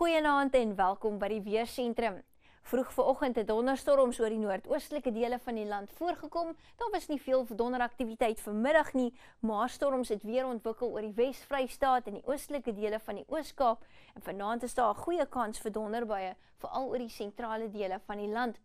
Goeienaand en welkom by die Weersentrum. Vroeg vanoggend het donderstorms oor die noordoostelike dele van die land voorgekom. Daar was nie veel donderaktiwiteit vanmiddag nie, maar storms het weer ontwikkel oor die Wes-Vrystaat en die oostelike dele van die Oos-Kaap. En vanaand is daar 'n goeie kans vir donderbuie, veral oor die sentrale dele van die land.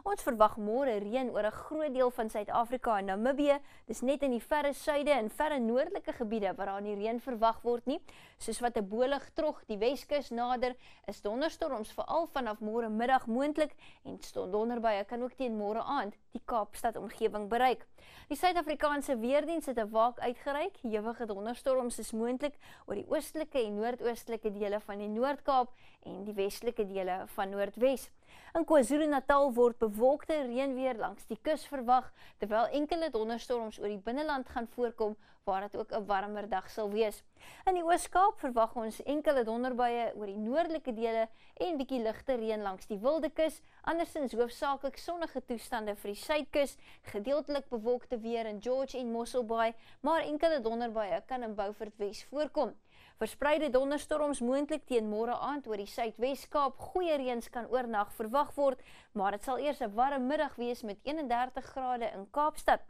Ons verwag môre reën oor 'n groot deel van Suid-Afrika en Namibië. Dis net in die verre suide en verre noordelike gebiede waar daar nie reën verwag word nie. Soos wat 'n bolig trog die Weskus nader, is donderstorms veral vanaf môre middag moontlik en donderbuie kan ook teen môre aand die Kaapstad omgewing bereik. Die Suid-Afrikaanse Weerdiens het 'n waak uitgereik. Ewige donderstorms is moontlik oor die oostelike en noordoostelike dele van die Noord-Kaap en die westelike dele van Noordwes. In KwaZulu-Natal word bewolkte reënweer langs die kus verwag, terwyl enkele donderstorms oor die binneland gaan voorkom, waar dit ook 'n warmer dag sal wees. In die Oos-Kaap verwag ons enkele donderbuie oor die noordelike dele en bietjie ligte reën langs die Wildekus, andersins hoofsaaklik sonnige toestande vir die suidkus, gedeeltelik bewolkte weer in George en Mossel Bay, maar enkele donderbuie kan in Beaufort Wes voorkom. Verspreide donderstorms moontlik teen môre aand oor die Suidwes-Kaap. Goeie reëns kan oornag verwag word, maar dit sal eers 'n warm middag wees met 31 grade in Kaapstad.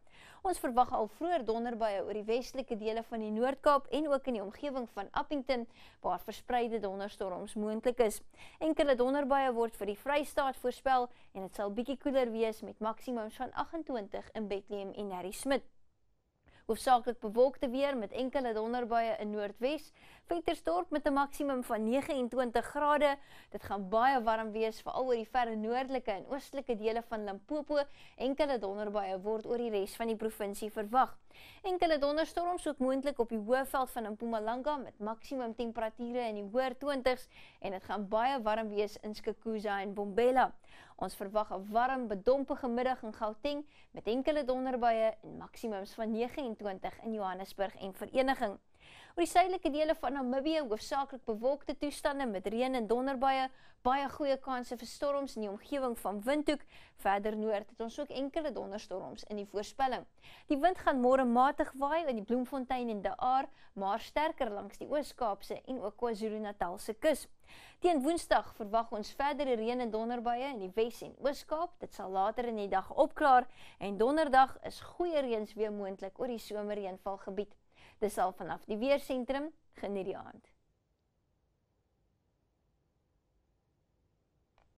Ons verwag al vroeër donderbuie oor die westelike dele van die Noord-Kaap en ook in die omgewing van Appington, waar verspreide donderstorms moontlik is. Enkele donderbuie word vir die Vrystaat voorspel en dit sal bietjie koeler wees met maksimums van 28 in Bethlehem en Harrismith. Hoofsaaklik bewolkte weer met enkele donderbuie in Noordwes, Ventersdorp met 'n maksimum van 29 grade. Dit gaan baie warm wees, veral oor die verre noordelike en oostelike dele van Limpopo. Enkele donderbuie word oor die res van die provinsie verwag. Enkele donderstorms ook moontlik op die Hoëveld van Mpumalanga met maksimum temperature in die hoër 20s en dit gaan baie warm wees in Skukuza en Bombela. Ons verwag 'n warm, bedompige middag in Gauteng met enkele donderbuie en maksimums van 29 in Johannesburg en Vereniging. Oor die suidelike dele van Namibië hoofsaaklik bewolkte toestande met reën en donderbuie, baie goeie kanse vir storms in die omgewing van Windhoek. Verder noord het ons ook enkele donderstorms in die voorspelling. Die wind gaan môre matig waai in die Bloemfontein en De Aar, maar sterker langs die Oos-Kaapse en ook KwaZulu-Natal se kus. Teen Woensdag verwag ons verdere reën en donderbuie in die Wes- en Oos-Kaap. Dit sal later in die dag opklaar en Donderdag is goeie reëns weer moontlik oor die somerreënvalgebied. Dis al vanaf die Weersentrum. Geniet die aand.